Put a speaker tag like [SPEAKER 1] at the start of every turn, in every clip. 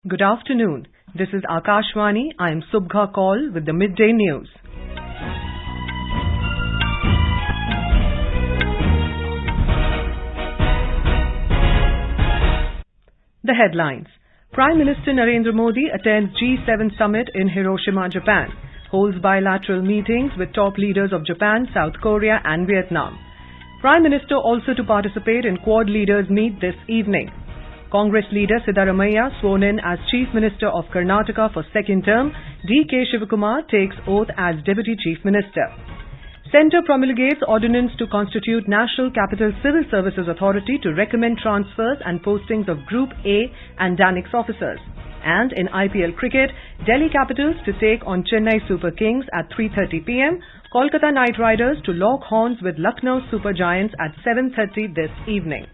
[SPEAKER 1] Good afternoon. This is Akashvani. I am Subha Kaul with the Midday News. The headlines. Prime Minister Narendra Modi attends G7 summit in Hiroshima, Japan. Holds bilateral meetings with top leaders of Japan, South Korea and Vietnam. Prime Minister also to participate in Quad Leaders Meet this evening. Congress leader Siddaramaiah sworn in as Chief Minister of Karnataka for second term. K Shivakumar takes oath as Deputy Chief Minister. Centre promulgates ordinance to constitute National Capital Civil Services Authority to recommend transfers and postings of Group A and DANICS officers. And in IPL Cricket, Delhi Capitals to take on Chennai Super Kings at 3:30 p.m. Kolkata Knight Riders to lock horns with Lucknow Super Giants at 7:30 this evening.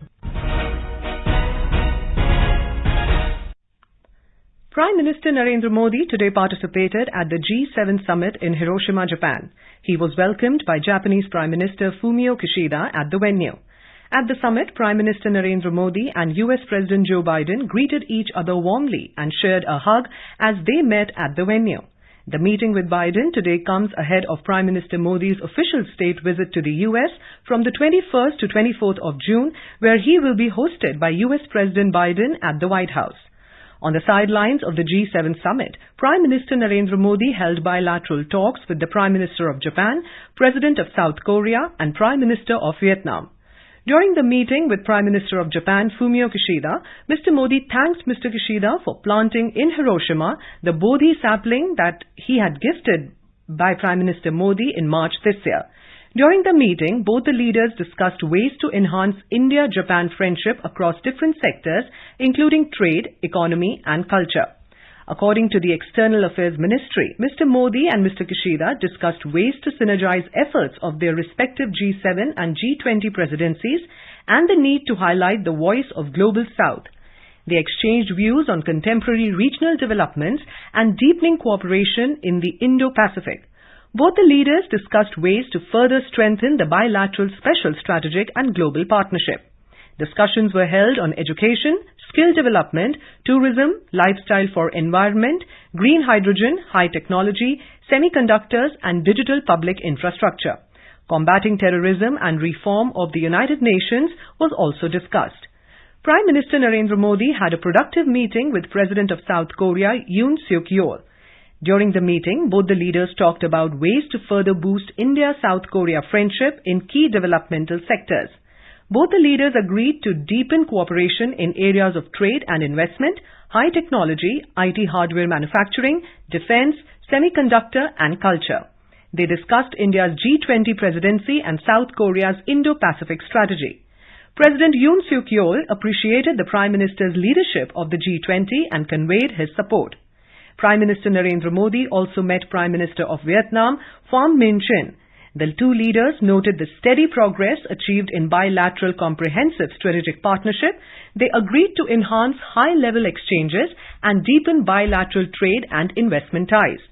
[SPEAKER 1] Prime Minister Narendra Modi today participated at the G7 summit in Hiroshima, Japan. He was welcomed by Japanese Prime Minister Fumio Kishida at the venue. At the summit, Prime Minister Narendra Modi and US President Joe Biden greeted each other warmly and shared a hug as they met at the venue. The meeting with Biden today comes ahead of Prime Minister Modi's official state visit to the US from the 21st to 24th of June, where he will be hosted by US President Biden at the White House. On the sidelines of the G7 summit, Prime Minister Narendra Modi held bilateral talks with the Prime Minister of Japan, President of South Korea and Prime Minister of Vietnam. During the meeting with Prime Minister of Japan, Fumio Kishida, Mr. Modi thanked Mr. Kishida for planting in Hiroshima the Bodhi sapling that he had gifted by Prime Minister Modi in March this year. During the meeting, both the leaders discussed ways to enhance India-Japan friendship across different sectors, including trade, economy and culture. According to the External Affairs Ministry, Mr. Modi and Mr. Kishida discussed ways to synergize efforts of their respective G7 and G20 presidencies and the need to highlight the voice of Global South. They exchanged views on contemporary regional developments and deepening cooperation in the Indo-Pacific. Both the leaders discussed ways to further strengthen the bilateral special strategic and global partnership. Discussions were held on education, skill development, tourism, lifestyle for environment, green hydrogen, high technology, semiconductors and digital public infrastructure. Combating terrorism and reform of the United Nations was also discussed. Prime Minister Narendra Modi had a productive meeting with President of South Korea Yoon Suk Yeol. During the meeting, both the leaders talked about ways to further boost India-South Korea friendship in key developmental sectors. Both the leaders agreed to deepen cooperation in areas of trade and investment, high technology, IT hardware manufacturing, defense, semiconductor and culture. They discussed India's G20 presidency and South Korea's Indo-Pacific strategy. President Yoon Suk Yeol appreciated the Prime Minister's leadership of the G20 and conveyed his support. Prime Minister Narendra Modi also met Prime Minister of Vietnam, Pham Minh Chinh. The two leaders noted the steady progress achieved in bilateral comprehensive strategic partnership. They agreed to enhance high-level exchanges and deepen bilateral trade and investment ties.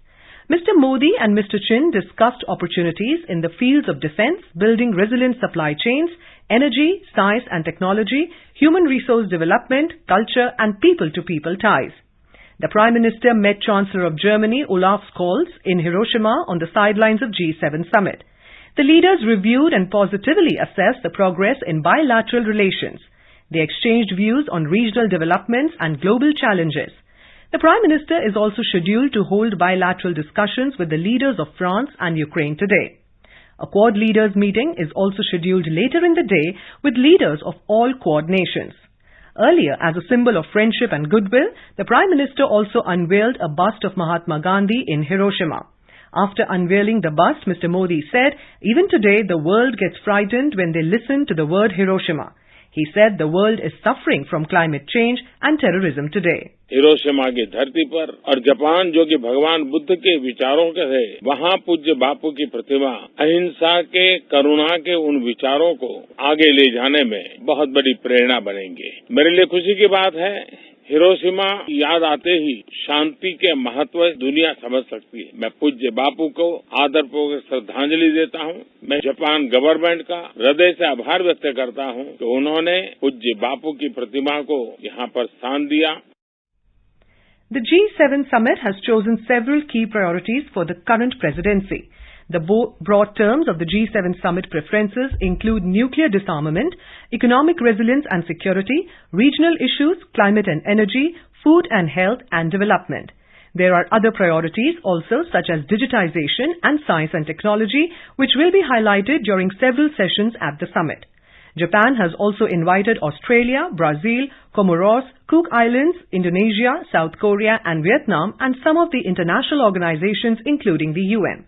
[SPEAKER 1] Mr. Modi and Mr. Chinh discussed opportunities in the fields of defense, building resilient supply chains, energy, science and technology, human resource development, culture and people-to-people ties. The Prime Minister met Chancellor of Germany Olaf Scholz in Hiroshima on the sidelines of G7 summit. The leaders reviewed and positively assessed the progress in bilateral relations. They exchanged views on regional developments and global challenges. The Prime Minister is also scheduled to hold bilateral discussions with the leaders of France and Ukraine today. A Quad leaders meeting is also scheduled later in the day with leaders of all Quad nations. Earlier, as a symbol of friendship and goodwill, the Prime Minister also unveiled a bust of Mahatma Gandhi in Hiroshima. After unveiling the bust, Mr. Modi said, "Even today, the world gets frightened when they listen to the word Hiroshima." He said the world is suffering from climate change and terrorism today.
[SPEAKER 2] Hiroshima की धरती पर और Japan जो कि भगवान बुद्ध के विचारों के है, वहाँ पूज्य बापू की प्रतिमा अहिंसा के, करुणा के उन विचारों को आगे ले जाने में बहुत बड़ी प्रेरणा बनेंगे। मेरे लिए खुशी की बात है, हिरोशिमा याद आते ही शांति के महत्व दुनिया समझ सकती है। मैं पूज्य बापू को आदरपूर्वक श्रद्धांजलि देता हूँ। मैं जापान गवर्नमेंट का हृदय से आभार व्यक्त करता हूँ कि उन्होंने पूज्य बापू की प्रतिमा को यहाँ पर स्थान दिया।
[SPEAKER 1] The G7 summit has chosen several key priorities for the current presidency. The broad terms of the G7 summit preferences include nuclear disarmament, economic resilience and security, regional issues, climate and energy, food and health, and development. There are other priorities also, such as digitization and science and technology, which will be highlighted during several sessions at the summit. Japan has also invited Australia, Brazil, Comoros, Cook Islands, Indonesia, South Korea and Vietnam, and some of the international organizations including the UN.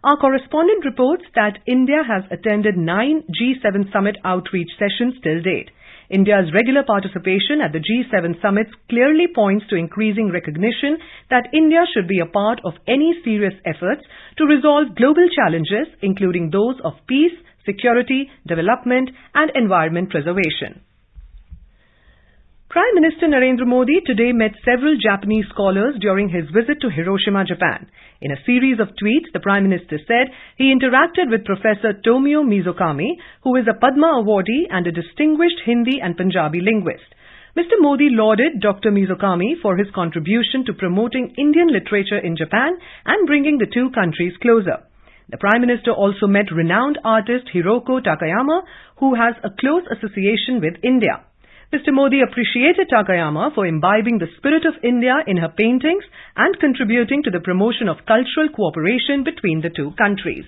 [SPEAKER 1] Our correspondent reports that India has attended 9 G7 summit outreach sessions till date. India's regular participation at the G7 summits clearly points to increasing recognition that India should be a part of any serious efforts to resolve global challenges, including those of peace, security, development, and environment preservation. Prime Minister Narendra Modi today met several Japanese scholars during his visit to Hiroshima, Japan. In a series of tweets, the Prime Minister said he interacted with Professor Tomio Mizukami, who is a Padma awardee and a distinguished Hindi and Punjabi linguist. Mr. Modi lauded Dr. Mizukami for his contribution to promoting Indian literature in Japan and bringing the two countries closer. The Prime Minister also met renowned artist Hiroko Takayama, who has a close association with India. Mr. Modi appreciated Takayama for imbibing the spirit of India in her paintings and contributing to the promotion of cultural cooperation between the two countries.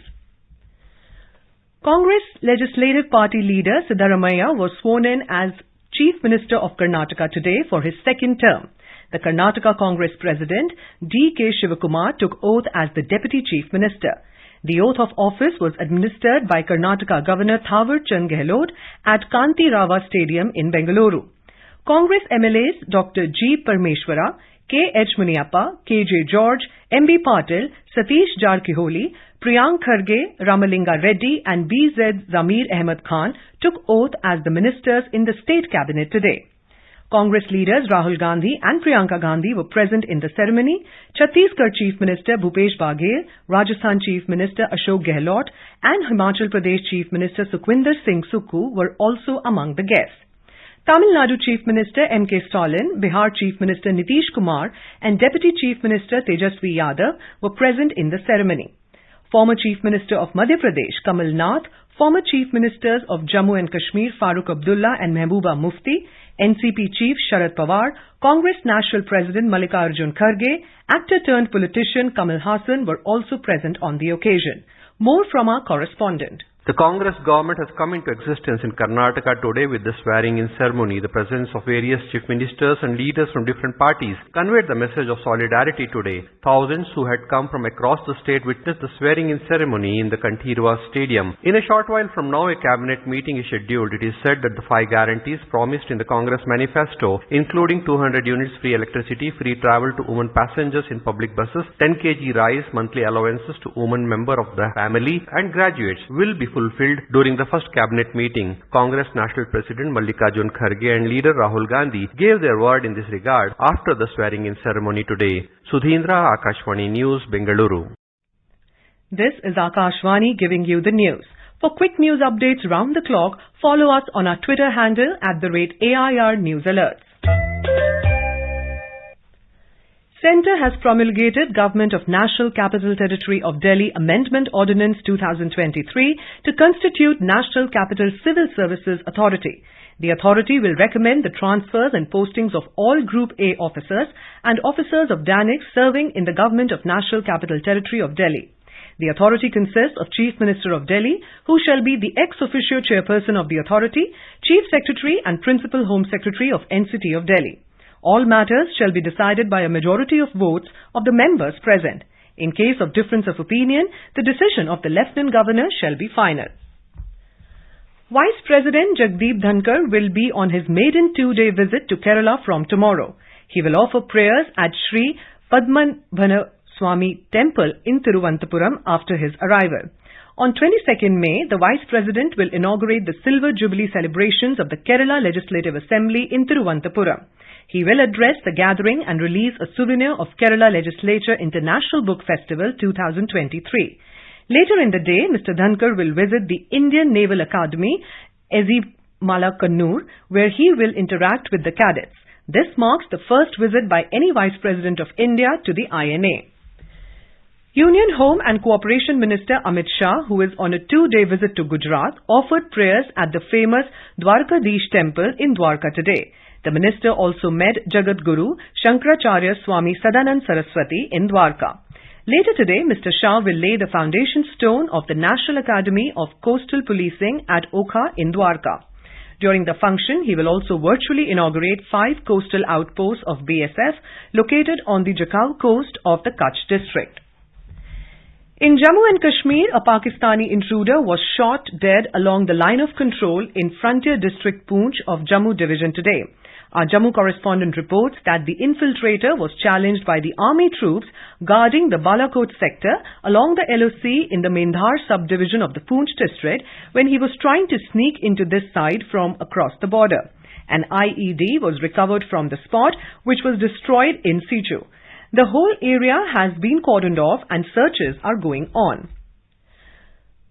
[SPEAKER 1] Congress Legislative Party leader Siddaramaiah was sworn in as Chief Minister of Karnataka today for his second term. The Karnataka Congress President K Shivakumar took oath as the Deputy Chief Minister. The oath of office was administered by Karnataka Governor Thawar Chand Gehlot at Kanti Rava Stadium in Bengaluru. Congress MLAs Dr. G. Parmeshwara, K. H. Muniappa, K. J. George, M. B. Patil, Satish Jarkiholi, Priyank Kharge, Ramalinga Reddy and B. Z. Zamir Ahmed Khan took oath as the ministers in the state cabinet today. Congress leaders Rahul Gandhi and Priyanka Gandhi were present in the ceremony. Chhattisgarh Chief Minister Bhupesh Baghel, Rajasthan Chief Minister Ashok Gehlot and Himachal Pradesh Chief Minister Sukhwinder Singh Sukhu were also among the guests. Tamil Nadu Chief Minister M.K. Stalin, Bihar Chief Minister Nitish Kumar and Deputy Chief Minister Tejasvi Yadav were present in the ceremony. Former Chief Minister of Madhya Pradesh Kamal Nath, former Chief Ministers of Jammu and Kashmir Farooq Abdullah and Mehbooba Mufti, NCP Chief Sharad Pawar, Congress National President Mallikarjun Kharge, actor-turned-politician Kamal Haasan were also present on the occasion. More from our correspondent.
[SPEAKER 3] The Congress government has come into existence in Karnataka today with the swearing-in ceremony. The presence of various chief ministers and leaders from different parties conveyed the message of solidarity today. Thousands who had come from across the state witnessed the swearing-in ceremony in the Kantirwa Stadium. In a short while from now, a cabinet meeting is scheduled. It is said that the 5 guarantees promised in the Congress manifesto, including 200 units free electricity, free travel to women passengers in public buses, 10 kg rice, monthly allowances to women member of the family and graduates, will be fulfilled during the first cabinet meeting. Congress National President Mallikarjun Kharge and leader Rahul Gandhi gave their word in this regard after the swearing-in ceremony today. Sudhindra, Akashvani News, Bengaluru.
[SPEAKER 1] This is Akashvani giving you the news. For quick news updates round the clock, follow us on our Twitter handle @AIR News Alerts. Centre has promulgated Government of National Capital Territory of Delhi Amendment Ordinance 2023 to constitute National Capital Civil Services Authority. The authority will recommend the transfers and postings of all Group A officers and officers of DANICS serving in the Government of National Capital Territory of Delhi. The authority consists of Chief Minister of Delhi, who shall be the ex officio chairperson of the authority, Chief Secretary and Principal Home Secretary of NCT of Delhi. All matters shall be decided by a majority of votes of the members present. In case of difference of opinion, the decision of the Lieutenant Governor shall be final. Vice President Jagdeep Dhankar will be on his maiden 2-day visit to Kerala from tomorrow. He will offer prayers at Sri Padmanabha Swami Temple in Thiruvananthapuram after his arrival. On 22nd May, the Vice President will inaugurate the Silver Jubilee celebrations of the Kerala Legislative Assembly in Thiruvananthapuram. He will address the gathering and release a souvenir of Kerala Legislature International Book Festival 2023. Later in the day, Mr. Dhankar will visit the Indian Naval Academy, Ezimala Kannur, where he will interact with the cadets. This marks the first visit by any Vice President of India to the INA. Union Home and Cooperation Minister Amit Shah, who is on a 2-day visit to Gujarat, offered prayers at the famous Dwarkadish temple in Dwarka today. The minister also met Jagat Guru Shankaracharya Swami Sadanand Saraswati in Dwarka. Later today, Mr. Shah will lay the foundation stone of the National Academy of Coastal Policing at Okha in Dwarka. During the function, he will also virtually inaugurate 5 coastal outposts of BSF located on the Jakhau coast of the Kutch district. In Jammu and Kashmir, a Pakistani intruder was shot dead along the line of control in Frontier District Poonch of Jammu Division today. Our Jammu correspondent reports that the infiltrator was challenged by the army troops guarding the Balakot sector along the LOC in the Mendhar subdivision of the Poonch district when he was trying to sneak into this side from across the border. An IED was recovered from the spot, which was destroyed in situ. The whole area has been cordoned off and searches are going on.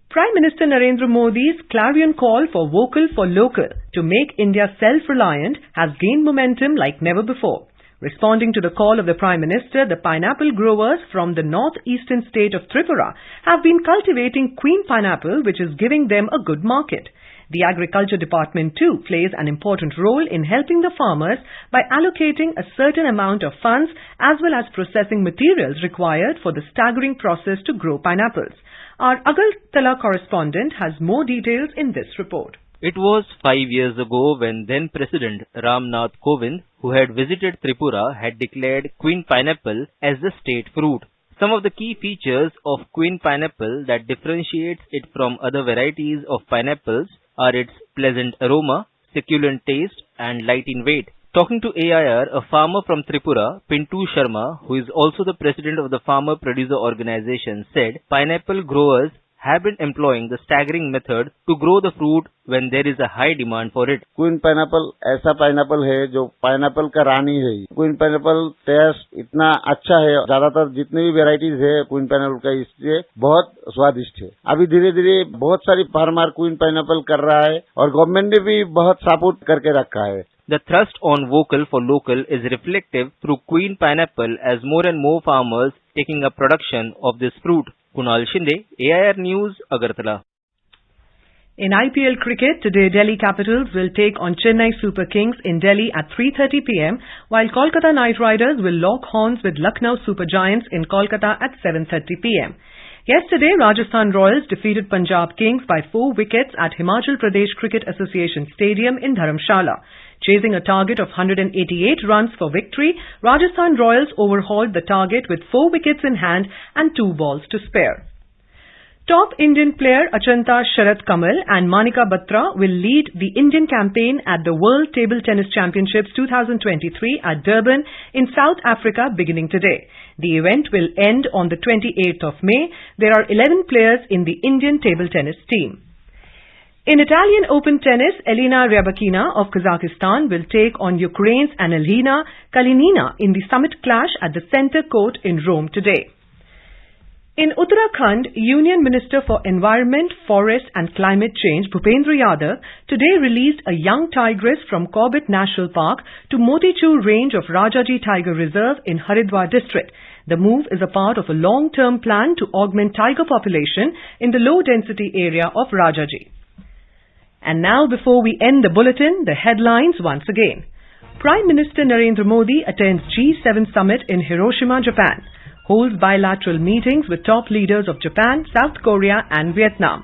[SPEAKER 1] Prime Minister Narendra Modi's clarion call for vocal for local to make India self-reliant has gained momentum like never before. Responding to the call of the Prime Minister, the pineapple growers from the northeastern state of Tripura have been cultivating queen pineapple, which is giving them a good market. The Agriculture Department too plays an important role in helping the farmers by allocating a certain amount of funds as well as processing materials required for the staggering process to grow pineapples. Our Agartala correspondent has more details in this report.
[SPEAKER 4] It was 5 years ago when then President Ram Nath Kovind, who had visited Tripura, had declared queen pineapple as the state fruit. Some of the key features of queen pineapple that differentiates it from other varieties of pineapples are its pleasant aroma, succulent taste and light in weight. Talking to AIR, a farmer from Tripura, Pintu Sharma, who is also the president of the Farmer Producer Organization, said pineapple growers have been employing the staggering method to grow the fruit when there is a high demand for it.
[SPEAKER 5] Queen pineapple ऐसा pineapple है जो pineapple का रानी है। Queen pineapple test इतना अच्छा है, ज्यादातर जितनी भी वेराइटीज है क्वीन पाइनएप्पल का इससे बहुत स्वादिष्ट है। अभी धीरे धीरे बहुत सारी फार्मर क्वीन पाइनएप्पल कर रहा है और गवर्नमेंट ने भी बहुत सपोर्ट करके रखा है।
[SPEAKER 4] The thrust on vocal for local is reflective through queen pineapple as more and more farmers taking up production of this fruit. Kunal Shinde, AIR News, Agartala.
[SPEAKER 1] In IPL Cricket, today Delhi Capitals will take on Chennai Super Kings in Delhi at 3:30 p.m, while Kolkata Knight Riders will lock horns with Lucknow Super Giants in Kolkata at 7:30 p.m. Yesterday, Rajasthan Royals defeated Punjab Kings by 4 wickets at Himachal Pradesh Cricket Association Stadium in Dharamshala. Chasing a target of 188 runs for victory, Rajasthan Royals overhauled the target with 4 wickets in hand and 2 balls to spare. Top Indian player Achanta Sharat Kamal and Manika Batra will lead the Indian campaign at the World Table Tennis Championships 2023 at Durban in South Africa beginning today. The event will end on the 28th of May. There are 11 players in the Indian table tennis team. In Italian Open tennis, Elena Rybakina of Kazakhstan will take on Ukraine's Annalina Kalinina in the summit clash at the Center Court in Rome today. In Uttarakhand, Union Minister for Environment, Forest and Climate Change Bhupendra Yadav today released a young tigress from Corbett National Park to Motichur range of Rajaji Tiger Reserve in Haridwar district. The move is a part of a long-term plan to augment tiger population in the low-density area of Rajaji. And now, before we end the bulletin, the headlines once again. Prime Minister Narendra Modi attends G7 summit in Hiroshima, Japan. Holds bilateral meetings with top leaders of Japan, South Korea and Vietnam.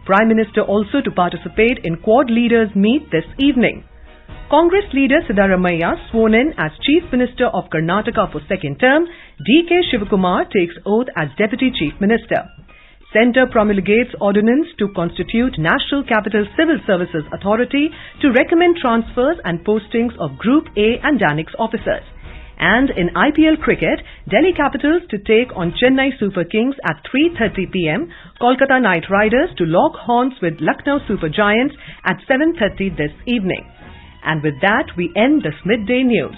[SPEAKER 1] Prime Minister also to participate in Quad Leaders Meet this evening. Congress leader Siddaramaiah sworn in as Chief Minister of Karnataka for second term. K Shivakumar takes oath as Deputy Chief Minister. Centre promulgates ordinance to constitute National Capital Civil Services Authority to recommend transfers and postings of Group A and DANICS officers. And in IPL Cricket, Delhi Capitals to take on Chennai Super Kings at 3:30 p.m, Kolkata Knight Riders to lock horns with Lucknow Super Giants at 7:30 this evening. And with that, we end this midday news.